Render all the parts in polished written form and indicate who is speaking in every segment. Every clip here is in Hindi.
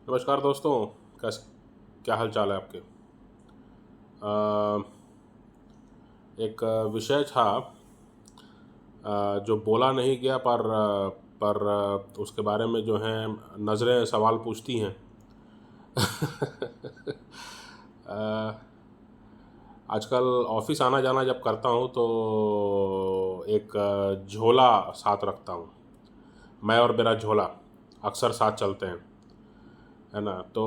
Speaker 1: नमस्कार दोस्तों। कैस क्या हाल चाल है आपके। अ, एक विषय था जो बोला नहीं गया पर उसके बारे में जो है नज़रें सवाल पूछती हैं। अ, आजकल ऑफिस आना जाना जब करता हूँ तो एक झोला साथ रखता हूँ। मैं और मेरा झोला अक्सर साथ चलते हैं, है ना। तो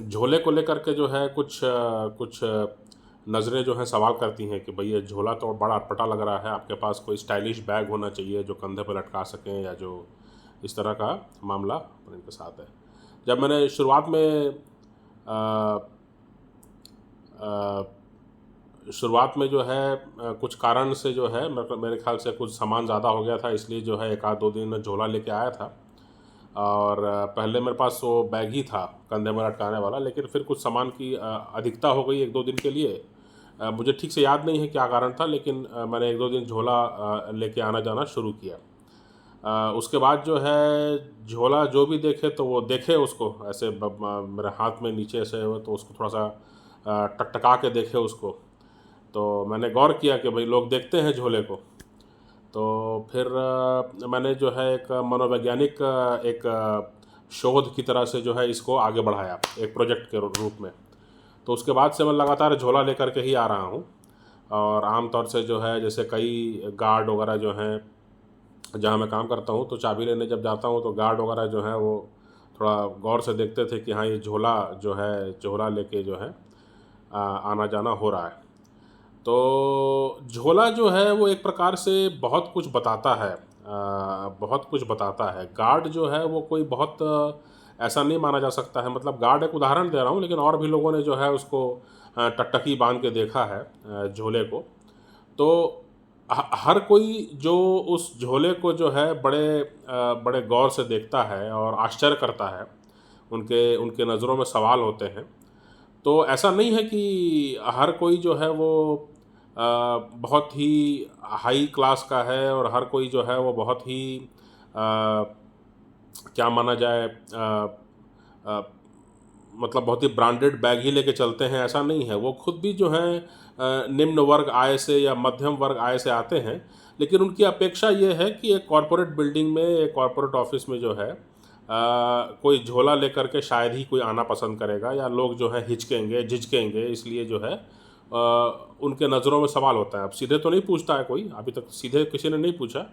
Speaker 1: झोले को लेकर के जो है कुछ नज़रें जो हैं सवाल करती हैं कि भाई ये झोला तो बड़ा अटपटा लग रहा है, आपके पास कोई स्टाइलिश बैग होना चाहिए जो कंधे पर लटका सकें, या जो इस तरह का मामला इनके साथ है। जब मैंने शुरुआत में अ, अ, शुरुआत में जो है कुछ कारण से जो है मेरे ख्याल से कुछ सामान ज़्यादा हो गया था, इसलिए जो है एक आध दो दिन में झोला लेके आया था। और पहले मेरे पास वो बैग ही था कंधे में लटकाने वाला, लेकिन फिर कुछ सामान की अधिकता हो गई एक दो दिन के लिए। मुझे ठीक से याद नहीं है क्या कारण था, लेकिन मैंने एक दो दिन झोला लेके आना जाना शुरू किया। उसके बाद जो है झोला जो भी देखे तो वो देखे उसको ऐसे मेरे हाथ में नीचे से हो तो उसको थोड़ा सा टकटका के देखे उसको। तो मैंने गौर किया कि भाई लोग देखते हैं झोले को। तो फिर मैंने जो है एक मनोवैज्ञानिक एक शोध की तरह से जो है इसको आगे बढ़ाया एक प्रोजेक्ट के रूप में। तो उसके बाद से मैं लगातार झोला लेकर के ही आ रहा हूँ। और आम तौर से जो है जैसे कई गार्ड वगैरह जो हैं, जहाँ मैं काम करता हूँ, तो चाबी लेने जब जाता हूँ तो गार्ड वगैरह जो हैं वो थोड़ा गौर से देखते थे कि हाँ ये झोला जो है झोला लेके जो है आना जाना हो रहा है। तो झोला जो है वो एक प्रकार से बहुत कुछ बताता है, बहुत कुछ बताता है। गार्ड जो है वो कोई बहुत ऐसा नहीं माना जा सकता है, मतलब गार्ड एक उदाहरण दे रहा हूँ, लेकिन और भी लोगों ने जो है उसको टकटकी बांध के देखा है झोले को। तो हर कोई जो उस झोले को जो है बड़े गौर से देखता है और आश्चर्य करता है, उनके उनके नज़रों में सवाल होते हैं। तो ऐसा नहीं है कि हर कोई जो है वो बहुत ही हाई क्लास का है और हर कोई जो है वो बहुत ही क्या माना जाए अ, मतलब बहुत ही ब्रांडेड बैग ही लेके चलते हैं, ऐसा नहीं है। वो खुद भी जो हैं निम्न वर्ग आय से या मध्यम वर्ग आय से आते हैं, लेकिन उनकी अपेक्षा ये है कि एक कॉरपोरेट बिल्डिंग में, एक कॉरपोरेट ऑफिस में जो है कोई झोला लेकर के शायद ही कोई आना पसंद करेगा, या लोग जो है हिचकेंगे झिझकेंगे, इसलिए जो है उनके नज़रों में सवाल होता है। अब सीधे तो नहीं पूछता है कोई, अभी तक सीधे किसी ने नहीं पूछा,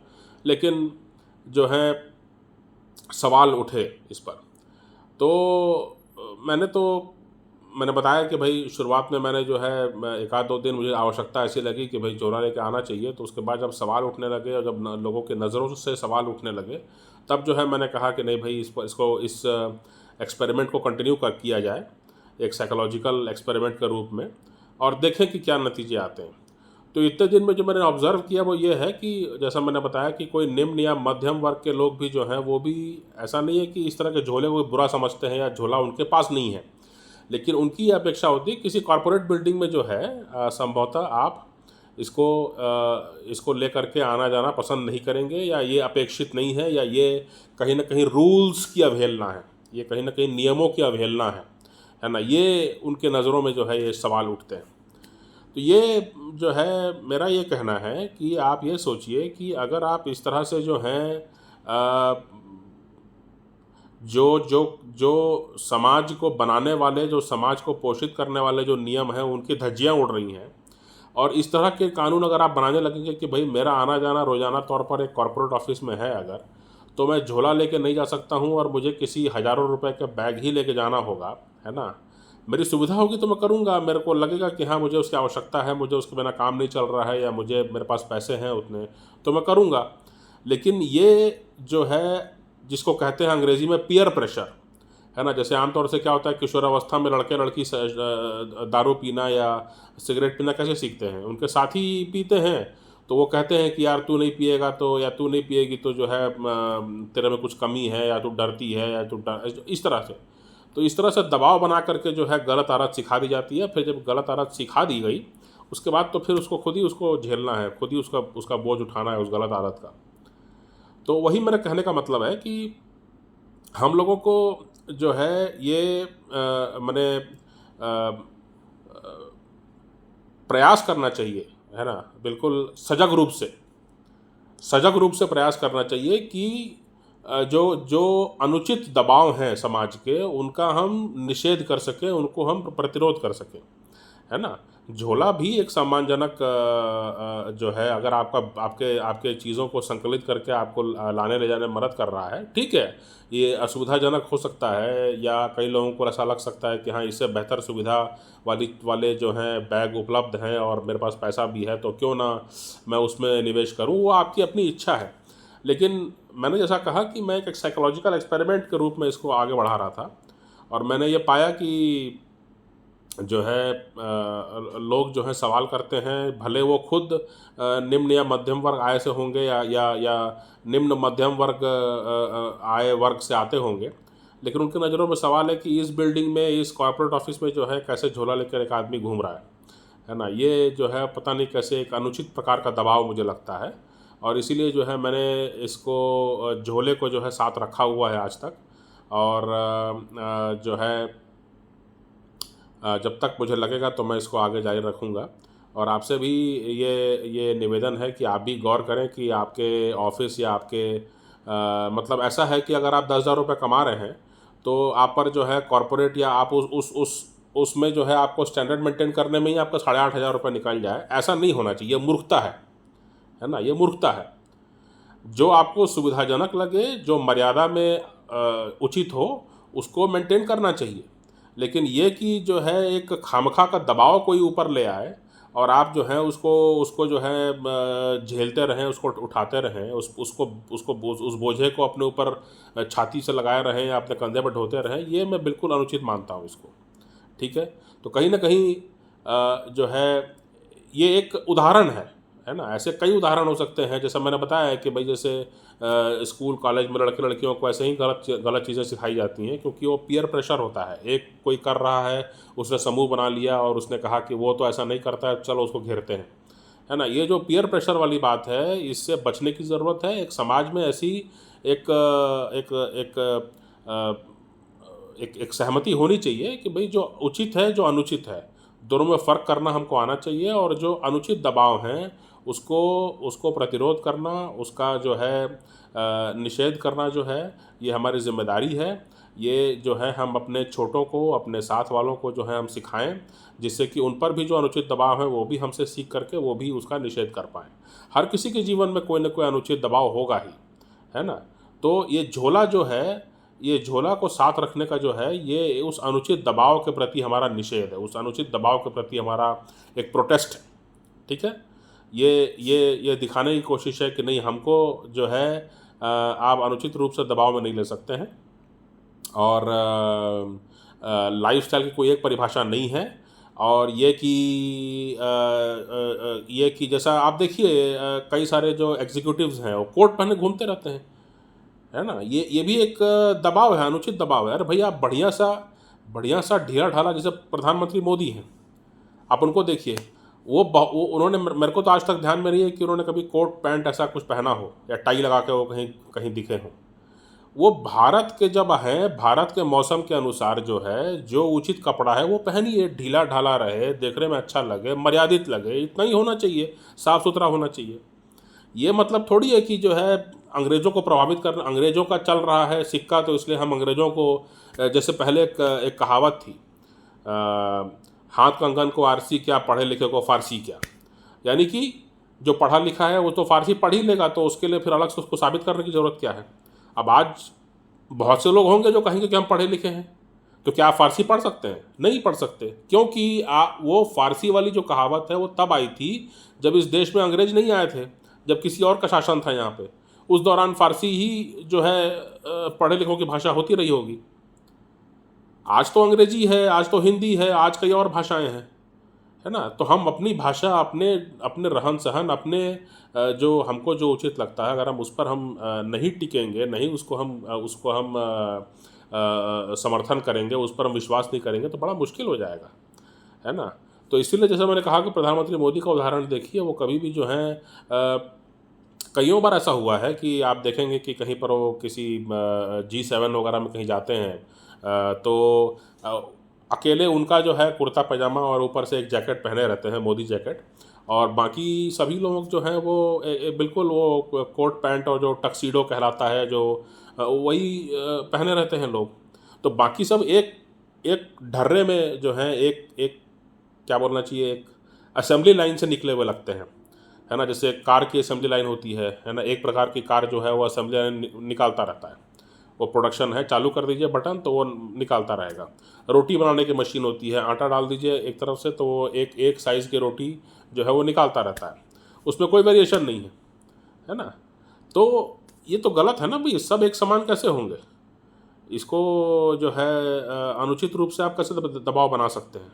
Speaker 1: लेकिन जो है सवाल उठे इस पर। तो मैंने बताया कि भाई शुरुआत में मैंने जो है एक आध दो दिन मुझे आवश्यकता ऐसी लगी कि भाई झोला लेके आना चाहिए। तो उसके बाद जब सवाल उठने लगे और जब लोगों के नज़रों से सवाल उठने लगे, तब जो है मैंने कहा कि नहीं भाई, इस एक्सपेरिमेंट को कंटिन्यू कर किया जाए, एक साइकोलॉजिकल एक्सपेरिमेंट के रूप में, और देखें कि क्या नतीजे आते हैं। तो इतने दिन में जो मैंने ऑब्ज़र्व किया वो ये है कि जैसा मैंने बताया कि कोई निम्न या मध्यम वर्ग के लोग भी जो हैं वो भी, ऐसा नहीं है कि इस तरह के झोले को बुरा समझते हैं या झोला उनके पास नहीं है, लेकिन उनकी ये अपेक्षा होती है किसी कॉरपोरेट बिल्डिंग में जो है संभवतः आप इसको लेकर के आना जाना पसंद नहीं करेंगे, या ये अपेक्षित नहीं है, या ये कहीं ना कहीं रूल्स की अवहेलना है, ये कहीं ना कहीं नियमों की अवहेलना है ना। ये उनके नज़रों में जो है ये सवाल उठते हैं। तो ये जो है मेरा ये कहना है कि आप ये सोचिए कि अगर आप इस तरह से जो हैं अ, जो जो जो समाज को बनाने वाले, जो समाज को पोषित करने वाले जो नियम हैं उनकी धज्जियां उड़ रही हैं, और इस तरह के कानून अगर आप बनाने लगेंगे कि भाई मेरा आना जाना रोजाना तौर पर एक कॉरपोरेट ऑफिस में है अगर, तो मैं झोला लेके नहीं जा सकता हूँ और मुझे किसी हज़ारों रुपए का बैग ही लेके जाना होगा, है ना। मेरी सुविधा होगी तो मैं करूँगा, मेरे को लगेगा कि हाँ मुझे उसकी आवश्यकता है, मुझे उसके बिना काम नहीं चल रहा है, या मुझे मेरे पास पैसे हैं उतने, तो मैं करूँगा। लेकिन ये जो है जिसको कहते हैं अंग्रेजी में पीयर प्रेशर, है ना। जैसे आमतौर से क्या होता है, किशोरावस्था में लड़के लड़की दारू पीना या सिगरेट पीना कैसे सीखते हैं, उनके साथी पीते हैं, तो वो कहते हैं कि यार तू नहीं पिएगा तो, या तू नहीं पिएगी तो जो है तेरे में कुछ कमी है, या तू डरती है, या इस तरह से। तो इस तरह से दबाव बना करके जो है गलत आदत सिखा दी जाती है। फिर जब गलत आदत सिखा दी गई, उसके बाद तो फिर उसको खुद ही उसको झेलना है, खुद ही उसका उसका बोझ उठाना है उस गलत आदत का। तो वही मेरा कहने का मतलब है कि हम लोगों को जो है ये मैंने प्रयास करना चाहिए, है ना, बिल्कुल सजग रूप से प्रयास करना चाहिए कि जो जो अनुचित दबाव हैं समाज के, उनका हम निषेध कर सकें, उनको हम प्रतिरोध कर सकें, है ना। झोला भी एक सम्मानजनक जो है, अगर आपका आपके आपके चीज़ों को संकलित करके आपको लाने ले जाने में मदद कर रहा है, ठीक है। ये असुविधाजनक हो सकता है, या कई लोगों को ऐसा लग सकता है कि हाँ, इससे बेहतर सुविधा वाले जो हैं बैग उपलब्ध हैं और मेरे पास पैसा भी है, तो क्यों ना मैं उसमें निवेश करूं। वो आपकी अपनी इच्छा है। लेकिन मैंने जैसा कहा कि मैं एक साइकोलॉजिकल एक्सपेरिमेंट के रूप में इसको आगे बढ़ा रहा था, और मैंने ये पाया कि जो है लोग जो है सवाल करते हैं, भले वो खुद निम्न या मध्यम वर्ग आय से होंगे, या निम्न मध्यम वर्ग आय वर्ग से आते होंगे, लेकिन उनकी नज़रों में सवाल है कि इस बिल्डिंग में, इस कॉर्पोरेट ऑफिस में जो है कैसे झोला लेकर एक आदमी घूम रहा है ना। ये जो है पता नहीं कैसे एक अनुचित प्रकार का दबाव मुझे लगता है, और इसीलिए जो है मैंने इसको झोले को जो है साथ रखा हुआ है आज तक। और जो है जब तक मुझे लगेगा तो मैं इसको आगे जारी रखूँगा। और आपसे भी ये निवेदन है कि आप भी गौर करें कि आपके ऑफिस या आपके मतलब ऐसा है कि अगर आप 10,000 रुपये कमा रहे हैं, तो आप पर जो है कॉरपोरेट, या आप उसमें जो है आपको स्टैंडर्ड मेंटेन करने में ही आपका 8,500 रुपये निकल जाए, ऐसा नहीं होना चाहिए। ये मूर्खता है ना, ये मूर्खता है। जो आपको सुविधाजनक लगे, जो मर्यादा में उचित हो, उसको मेंटेन करना चाहिए। लेकिन ये कि जो है एक खामखा का दबाव कोई ऊपर ले आए, और आप जो है उसको उसको जो है झेलते रहें, उसको उठाते रहें, उस बोझे को अपने ऊपर छाती से लगाए रहें या अपने कंधे पर ढोते रहें, ये मैं बिल्कुल अनुचित मानता हूँ इसको। ठीक है। तो कहीं ना कहीं जो है ये एक उदाहरण है ना। ऐसे कई उदाहरण हो सकते हैं, जैसा मैंने बताया है कि भाई जैसे स्कूल कॉलेज में लड़के लड़कियों को ऐसे ही गलत गलत चीज़ें सिखाई जाती हैं, क्योंकि वो पीयर प्रेशर होता है। एक कोई कर रहा है, उसने समूह बना लिया और उसने कहा कि वो तो ऐसा नहीं करता है, चलो उसको घेरते हैं, है ना। ये जो पीयर प्रेशर वाली बात है, इससे बचने की ज़रूरत है। एक समाज में ऐसी एक एक एक एक सहमति होनी चाहिए कि भाई जो उचित है, जो अनुचित है, दोनों में फ़र्क करना हमको आना चाहिए। और जो अनुचित दबाव हैं, उसको उसको प्रतिरोध करना, उसका जो है निषेध करना जो है, ये हमारी ज़िम्मेदारी है। ये जो है हम अपने छोटों को, अपने साथ वालों को जो है हम सिखाएं, जिससे कि उन पर भी जो अनुचित दबाव है वो भी हमसे सीख करके वो भी उसका निषेध कर पाएँ। हर किसी के जीवन में कोई ना कोई अनुचित दबाव होगा ही, है ना। तो ये झोला जो है, ये झोला को साथ रखने का जो है, ये उस अनुचित दबाव के प्रति हमारा निषेध है, उस अनुचित दबाव के प्रति हमारा एक प्रोटेस्ट है। ठीक है। ये दिखाने की कोशिश है कि नहीं, हमको जो है आप अनुचित रूप से दबाव में नहीं ले सकते हैं। और लाइफस्टाइल की कोई एक परिभाषा नहीं है। और ये कि जैसा आप देखिए कई सारे जो एग्जीक्यूटिव्स हैं वो कोट पहने घूमते रहते हैं, है ना। ये भी एक दबाव है, अनुचित दबाव है। अरे भैया, आप बढ़िया सा ढीला ढाला, जैसे प्रधानमंत्री मोदी हैं, आप उनको देखिए। वो उन्होंने, मेरे को तो आज तक ध्यान में नहीं है कि उन्होंने कभी कोट पैंट ऐसा कुछ पहना हो, या टाई लगा के वो कहीं कहीं दिखे हों। वो भारत के जब हैं, भारत के मौसम के अनुसार जो है, जो उचित कपड़ा है वो पहनिए, ढीला ढाला रहे, देखने में अच्छा लगे, मर्यादित लगे, इतना ही होना चाहिए, साफ़ सुथरा होना चाहिए। ये मतलब थोड़ी है कि जो है अंग्रेज़ों को प्रभावित करना, अंग्रेज़ों का चल रहा है सिक्का, तो इसलिए हम अंग्रेज़ों को जैसे पहले एक कहावत थी, हाथ कंगन को आरसी क्या, पढ़े लिखे को फारसी क्या। यानी कि जो पढ़ा लिखा है वो तो फारसी पढ़ ही लेगा, तो उसके लिए फिर अलग से उसको साबित करने की ज़रूरत क्या है। अब आज बहुत से लोग होंगे जो कहेंगे कि हम पढ़े लिखे हैं, तो क्या आप फारसी पढ़ सकते हैं? नहीं पढ़ सकते, क्योंकि वो फारसी वाली जो कहावत है वो तब आई थी जब इस देश में अंग्रेज नहीं आए थे, जब किसी और का शासन था यहाँ पे। उस दौरान फारसी ही जो है पढ़े लिखों की भाषा होती रही होगी। आज तो अंग्रेजी है, आज तो हिंदी है, आज कई और भाषाएं हैं, है ना। तो हम अपनी भाषा, अपने अपने रहन सहन, अपने जो हमको जो उचित लगता है, अगर हम उस पर हम नहीं टिकेंगे, नहीं उसको हम समर्थन करेंगे, उस पर हम विश्वास नहीं करेंगे, तो बड़ा मुश्किल हो जाएगा, है ना। तो इसीलिए जैसे मैंने कहा कि प्रधानमंत्री मोदी का उदाहरण देखिए, वो कभी भी जो है कइयों बार ऐसा हुआ है कि आप देखेंगे कि कहीं पर वो किसी G7 वगैरह में कहीं जाते हैं, तो अ, अकेले उनका जो है कुर्ता पैजामा और ऊपर से एक जैकेट पहने रहते हैं, मोदी जैकेट, और बाकी सभी लोग जो हैं वो बिल्कुल वो कोट पैंट और जो टक्सीडो कहलाता है जो वही पहने रहते हैं लोग। तो बाकी सब एक एक ढर्रे में जो है एक एक क्या बोलना चाहिए, एक असेंबली लाइन से निकले हुए लगते हैं, है ना। जैसे कार की असेंबली लाइन होती है ना, एक प्रकार की कार जो है वो असेंबली लाइन निकालता रहता है। वो प्रोडक्शन है, चालू कर दीजिए बटन तो वो निकालता रहेगा। रोटी बनाने की मशीन होती है, आटा डाल दीजिए एक तरफ से तो वो एक एक साइज़ की रोटी जो है वो निकालता रहता है, उसमें कोई वेरिएशन नहीं है ना। तो ये तो गलत है ना भाई, सब एक समान कैसे होंगे? इसको जो है अनुचित रूप से आप कैसे दबाव बना सकते हैं,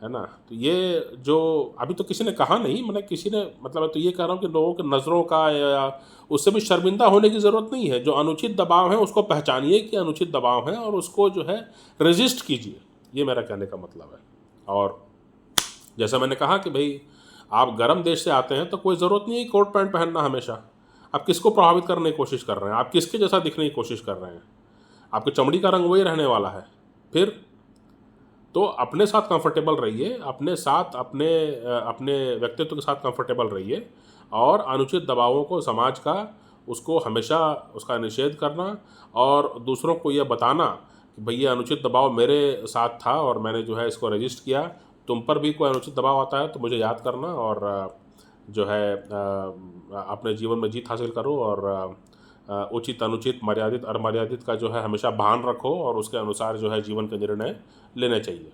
Speaker 1: है ना। तो ये जो अभी तो किसी ने कहा नहीं, मैंने किसी ने मतलब मैं तो ये कह रहा हूँ कि लोगों के नज़रों का या उससे भी शर्मिंदा होने की ज़रूरत नहीं है। जो अनुचित दबाव है उसको पहचानिए कि अनुचित दबाव है और उसको जो है रेजिस्ट कीजिए, ये मेरा कहने का मतलब है। और जैसा मैंने कहा कि भाई आप गर्म देश से आते हैं तो कोई ज़रूरत नहीं है कोट पैंट पहनना हमेशा। आप किसको प्रभावित करने की कोशिश कर रहे हैं? आप किसके जैसा दिखने की कोशिश कर रहे हैं? आपकी चमड़ी का रंग वही रहने वाला है। फिर तो अपने साथ कंफर्टेबल रहिए, अपने साथ अपने व्यक्तित्व के साथ कंफर्टेबल रहिए, और अनुचित दबावों को समाज का उसको हमेशा उसका निषेध करना और दूसरों को ये बताना कि भई ये अनुचित दबाव मेरे साथ था और मैंने जो है इसको रजिस्ट किया। तुम पर भी कोई अनुचित दबाव आता है तो मुझे याद करना, और जो है अपने जीवन में जीत हासिल करो, और उचित अनुचित मर्यादित अमर्यादित का जो है हमेशा भान रखो और उसके अनुसार जो है जीवन के निर्णय लेने चाहिए।